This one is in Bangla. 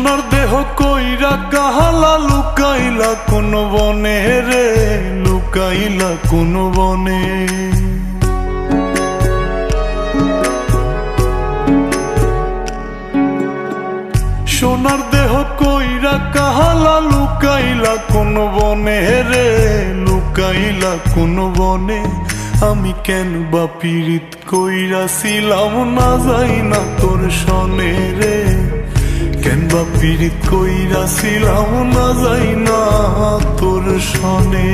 সোনার দেহ কইরা কাহালা লুকাইলা কোন বনে রে, লুকাইলা কোন বনে। সোনার দেহ কইরা কাহালা লুকাইলা কোন বনে রে, লুকাইলা কোন বনে। আমি কেন বা পীড়িত কইরাছিলাম না যাই না তোর সনে রে, কেন বা পীড়িত কইরাছিলাম না যাই না তোর সনে।